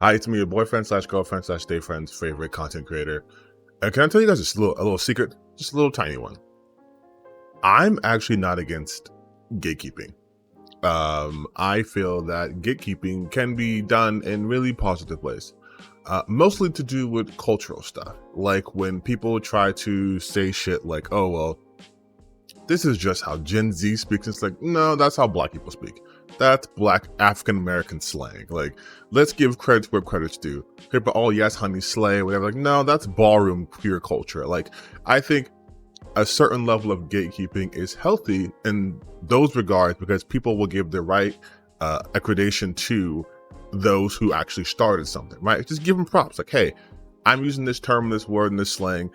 Hi, it's me, your boyfriend slash girlfriend slash day friend's favorite content creator. And can I tell you guys a little secret? Just a little tiny one. I'm actually not against gatekeeping. I feel that gatekeeping can be done in really positive ways. Mostly to do with cultural stuff. Like when people try to say shit like, oh, well, this is just how Gen Z speaks. It's like, no, that's how Black people speak. That's Black African American slang. Like, let's give credit where credit's due. People, oh yes, honey, slay, whatever. Like, no, that's ballroom queer culture. Like, I think a certain level of gatekeeping is healthy in those regards because people will give the right accreditation to those who actually started something, right? Just give them props. Like, hey, I'm using this term, this word, and this slang,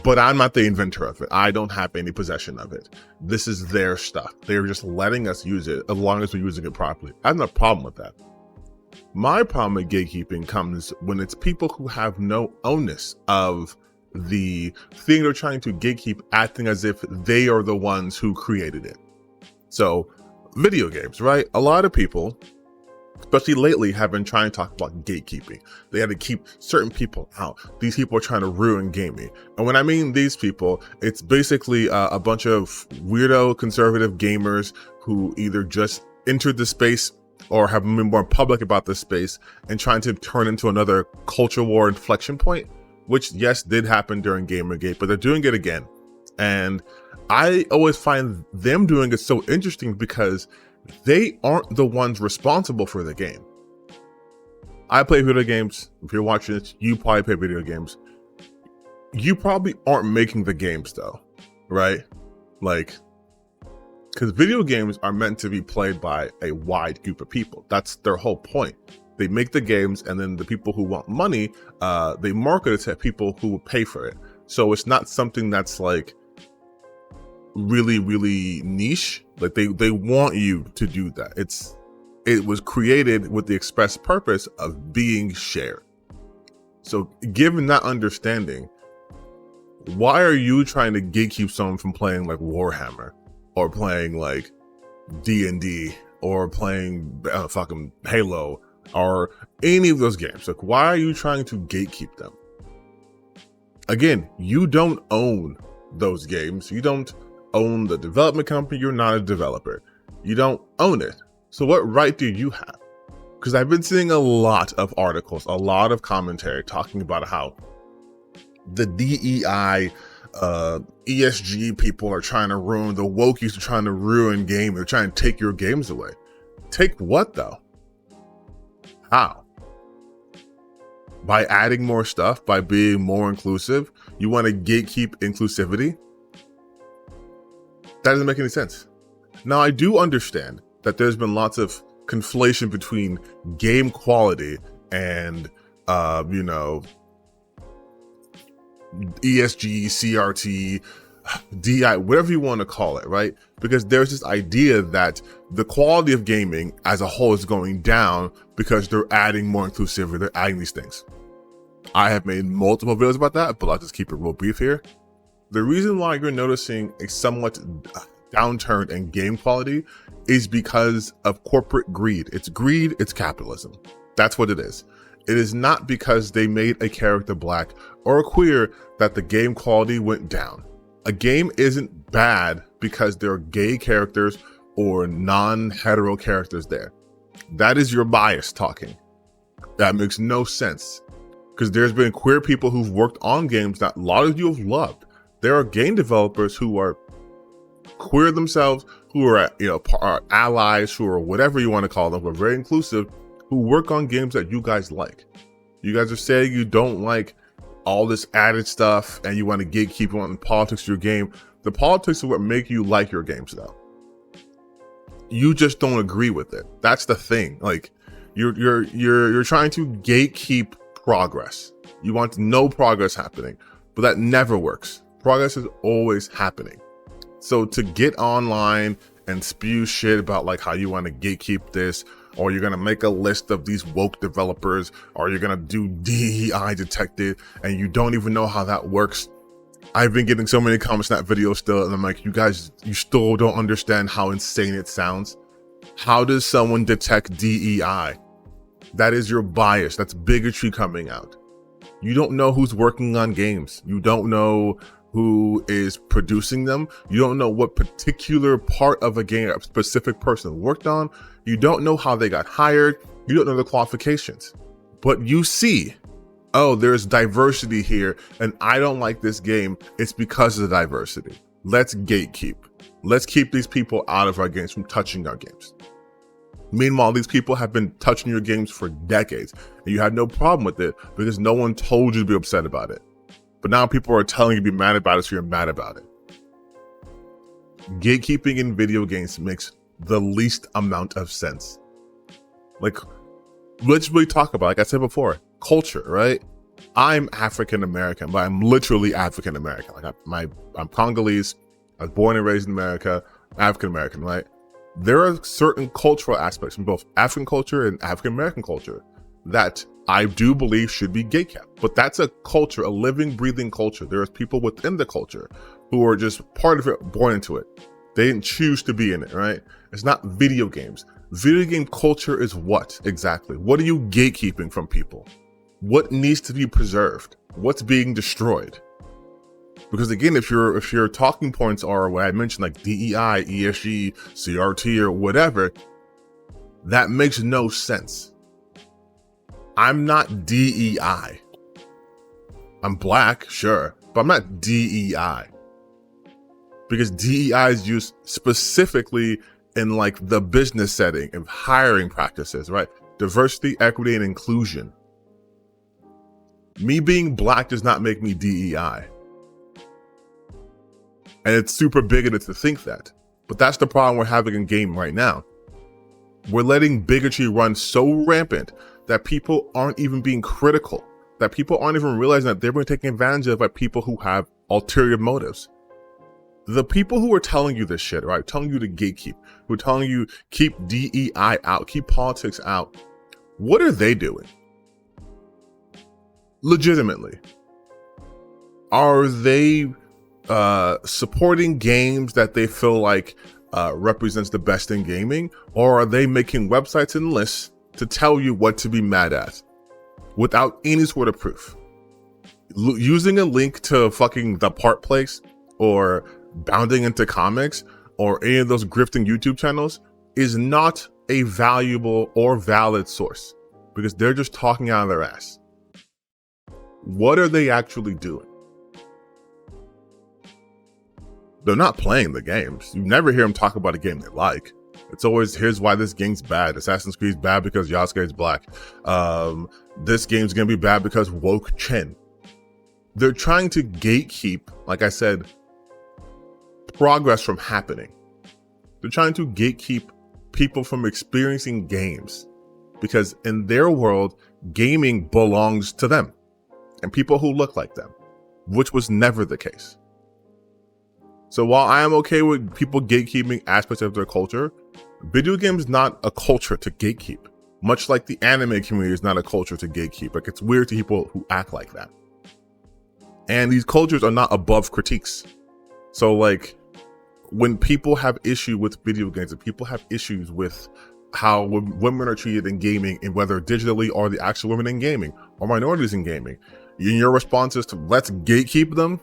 but I'm not the inventor of it. I don't have any possession of it. This is their stuff. They're just letting us use it as long as we're using it properly. I have no problem with that. My problem with gatekeeping comes when it's people who have no onus of the thing they're trying to gatekeep, acting as if they are the ones who created it. So, video games, right? A lot of people, especially lately, have been trying to talk about gatekeeping. They had to keep certain people out. These people are trying to ruin gaming. And when I mean these people, it's basically a bunch of weirdo conservative gamers who either just entered the space or have been more public about this space and trying to turn into another culture war inflection point, which yes, did happen during Gamergate, but they're doing it again. And I always find them doing it so interesting because they aren't the ones responsible for the game. I play video games. If you're watching this, you probably play video games. You probably aren't making the games though, right? Like, because video games are meant to be played by a wide group of people. That's their whole point. They make the games, and then the people who want money, they market it to people who will pay for it. So it's not something that's like really, really niche. Like they want you to do that. It was created with the express purpose of being shared. So given that understanding, why are you trying to gatekeep someone from playing like Warhammer or playing like D&D or playing fucking Halo or any of those games? Like, why are you trying to gatekeep them? Again, you don't own those games. You don't own the development company. You're not a developer. You don't own it. So what right do you have? Because I've been seeing a lot of articles, a lot of commentary talking about how the DEI, ESG people are trying to ruin, the wokies are trying to ruin game. They're trying to take your games away. Take what though? How? By adding more stuff, by being more inclusive? You want to gatekeep inclusivity? That doesn't make any sense. Now, I do understand that there's been lots of conflation between game quality and, ESG, CRT, DI, whatever you want to call it, right? Because there's this idea that the quality of gaming as a whole is going down because they're adding more inclusivity, they're adding these things. I have made multiple videos about that, but I'll just keep it real brief here. The reason why you're noticing a somewhat downturn in game quality is because of corporate greed. It's greed, it's capitalism. That's what it is. It is not because they made a character black or queer that the game quality went down. A game isn't bad because there are gay characters or non-hetero characters there. That is your bias talking. That makes no sense. Because there's been queer people who've worked on games that a lot of you have loved. There are game developers who are queer themselves, who are, are allies, who are whatever you want to call them, but very inclusive, who work on games that you guys like. You guys are saying you don't like all this added stuff and you want to gatekeep on politics to your game. The politics is what make you like your games though. You just don't agree with it. That's the thing. Like you're trying to gatekeep progress. You want no progress happening, but that never works. Progress is always happening. So to get online and spew shit about like how you want to gatekeep this, or you're going to make a list of these woke developers, or you're going to do DEI detected, and you don't even know how that works. I've been getting so many comments in that video still, and I'm like, you guys, you still don't understand how insane it sounds. How does someone detect DEI? That is your bias. That's bigotry coming out. You don't know who's working on games. You don't know who is producing them. You don't know what particular part of a game a specific person worked on. You don't know how they got hired. You don't know the qualifications. But you see, oh, there's diversity here, and I don't like this game. It's because of the diversity. Let's gatekeep. Let's keep these people out of our games, from touching our games. Meanwhile, these people have been touching your games for decades, and you had no problem with it because no one told you to be upset about it. But now people are telling you to be mad about it, so you're mad about it. Gatekeeping in video games makes the least amount of sense. Like, let's really talk about, like I said before, culture, right? I'm African American, but I'm literally African American. Like I'm Congolese. I was born and raised in America, African American, right? There are certain cultural aspects in both African culture and African American culture that I do believe should be gatekept. But that's a culture, a living, breathing culture. There's people within the culture who are just part of it, born into it. They didn't choose to be in it, right? It's not video games. Video game culture is what exactly? What are you gatekeeping from people? What needs to be preserved? What's being destroyed? Because again, if your talking points are what I mentioned, like DEI, ESG, CRT, or whatever, that makes no sense. I'm not DEI. I'm black, sure, but I'm not DEI. Because DEI is used specifically in like the business setting of hiring practices, right? Diversity, equity, and inclusion. Me being black does not make me DEI. And it's super bigoted to think that. But that's the problem we're having in game right now. We're letting bigotry run so rampant that people aren't even being critical, that people aren't even realizing that they're being taken advantage of by people who have ulterior motives. The people who are telling you this shit, right, telling you to gatekeep, who are telling you keep DEI out, keep politics out, what are they doing? Legitimately. Are they supporting games that they feel like represents the best in gaming, or are they making websites and lists to tell you what to be mad at without any sort of proof? Using a link to fucking The Part Place or Bounding into Comics or any of those grifting YouTube channels is not a valuable or valid source because they're just talking out of their ass. What are they actually doing? They're not playing the games. You never hear them talk about a game they like. It's always, here's why this game's bad. Assassin's Creed's bad because Yasuke is black. This game's gonna be bad because woke Chen. They're trying to gatekeep, like I said, progress from happening. They're trying to gatekeep people from experiencing games because in their world, gaming belongs to them and people who look like them, which was never the case. So while I am okay with people gatekeeping aspects of their culture, video games is not a culture to gatekeep. Much like the anime community is not a culture to gatekeep. Like, it's weird to people who act like that. And these cultures are not above critiques. So like, when people have issue with video games and people have issues with how women are treated in gaming, and whether digitally or the actual women in gaming or minorities in gaming, and your response is to let's gatekeep them,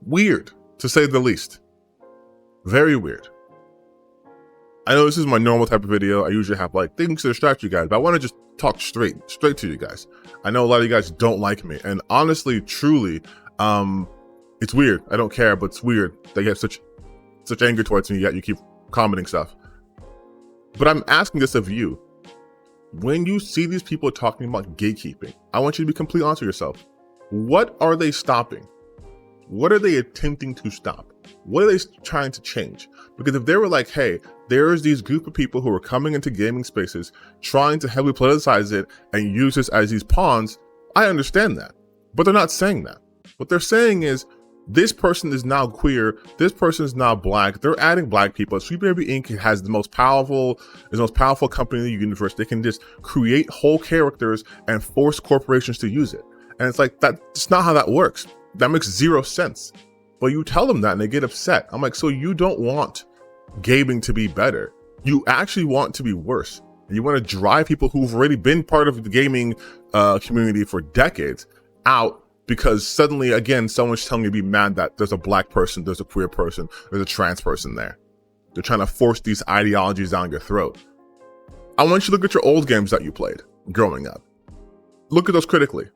weird, to say the least. Very weird. I know this is my normal type of video. I usually have like things to distract you guys, but I want to just talk straight to you guys. I know a lot of you guys don't like me, and honestly, truly, it's weird. I don't care, but it's weird that you have such anger towards me, yet you keep commenting stuff. But I'm asking this of you. When you see these people talking about gatekeeping, I want you to be completely honest with yourself. What are they stopping? What are they attempting to stop? What are they trying to change? Because if they were like, hey, there's these group of people who are coming into gaming spaces, trying to heavily politicize it and use this as these pawns, I understand that. But they're not saying that. What they're saying is, this person is now queer, this person is now black, they're adding black people. Sweet Baby Inc. has the most powerful company in the universe. They can just create whole characters and force corporations to use it. And it's like, that's not how that works. That makes zero sense. But you tell them that and they get upset. I'm like, so you don't want gaming to be better. You actually want to be worse. You want to drive people who've already been part of the gaming community for decades out because suddenly, again, someone's telling you to be mad that there's a black person, there's a queer person, there's a trans person there. They're trying to force these ideologies down your throat. I want you to look at your old games that you played growing up. Look at those critically.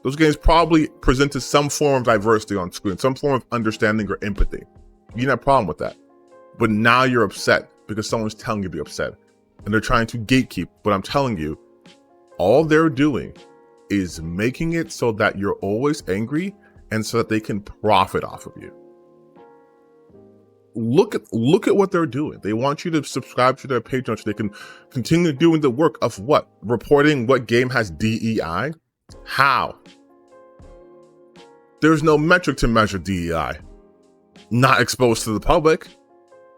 Those games probably presented some form of diversity on screen, some form of understanding or empathy. You didn't have a problem with that. But now you're upset because someone's telling you to be upset. And they're trying to gatekeep. But I'm telling you, all they're doing is making it so that you're always angry and so that they can profit off of you. Look at what they're doing. They want you to subscribe to their Patreon so they can continue doing the work of what? Reporting what game has DEI? How? There's no metric to measure DEI. Not exposed to the public.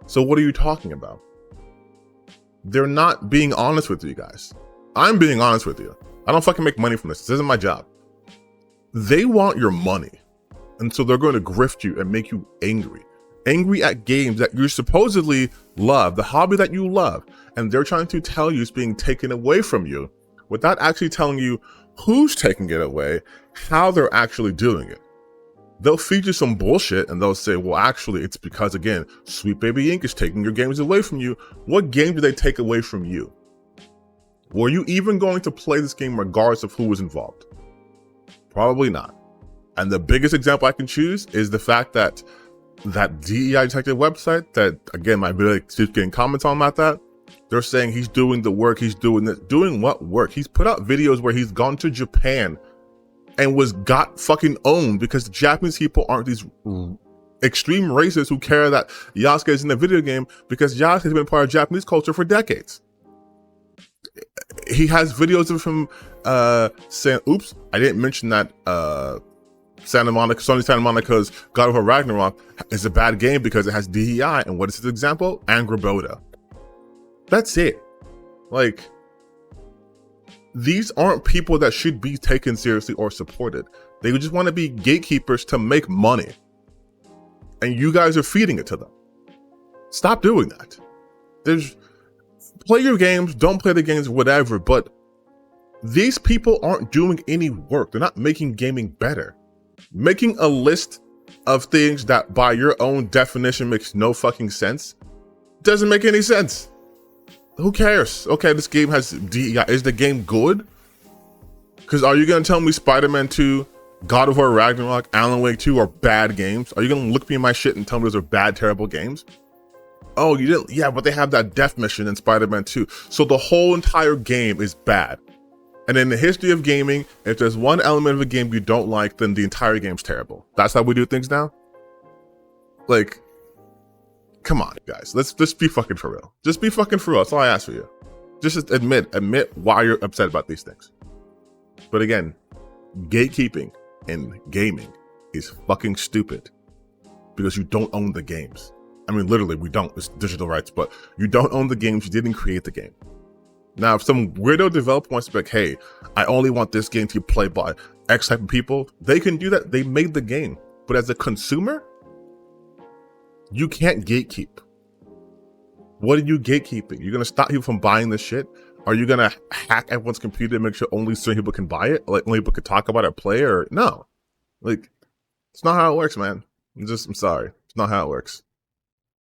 So what are you talking about? They're not being honest with you guys. I'm being honest with you. I don't fucking make money from this. This isn't my job. They want your money. And so they're going to grift you and make you angry. Angry at games that you supposedly love, the hobby that you love. And they're trying to tell you it's being taken away from you without actually telling you who's taking it away, how they're actually doing it. They'll feed you some bullshit and they'll say, well, actually, it's because, again, Sweet Baby Inc. is taking your games away from you. What game did they take away from you? Were you even going to play this game regardless of who was involved? Probably not. And the biggest example I can choose is the fact that DEI detective website that, again, my video keeps getting comments on about that. They're saying he's doing the work, he's doing this. Doing what work? He's put out videos where he's gone to Japan and got fucking owned because the Japanese people aren't these extreme racists who care that Yasuke is in the video game because Yasuke has been part of Japanese culture for decades. He has videos of him saying, oops, I didn't mention that Sony Santa Monica's God of War Ragnarok is a bad game because it has DEI. And what is his example? Angrboda. That's it. Like, these aren't people that should be taken seriously or supported. They just want to be gatekeepers to make money. And you guys are feeding it to them. Stop doing that. Play your games, don't play the games, whatever, but these people aren't doing any work. They're not making gaming better. Making a list of things that by your own definition makes no fucking sense doesn't make any sense. Who cares? Okay, this game has DEI. Is the game good? Because are you going to tell me Spider-Man 2, God of War Ragnarok, Alan Wake 2 are bad games? Are you going to look me in my shit and tell me those are bad, terrible games? Oh, you didn't? Yeah, but they have that death mission in Spider-Man 2. So the whole entire game is bad. And in the history of gaming, if there's one element of a game you don't like, then the entire game's terrible. That's how we do things now? Like, come on, guys. Let's just be fucking for real. Just be fucking for real. That's all I ask for you. Just admit why you're upset about these things. But again, gatekeeping in gaming is fucking stupid because you don't own the games. I mean, literally, we don't. It's digital rights, but you don't own the games. You didn't create the game. Now, if some weirdo developer wants to be like, hey, I only want this game to be played by X type of people, they can do that. They made the game. But as a consumer, you can't gatekeep. What are you gatekeeping? You're going to stop people from buying this shit? Are you going to hack everyone's computer and make sure only certain people can buy it? Like, only people can talk about it or play it? Or no. Like, it's not how it works, man. I'm sorry. It's not how it works.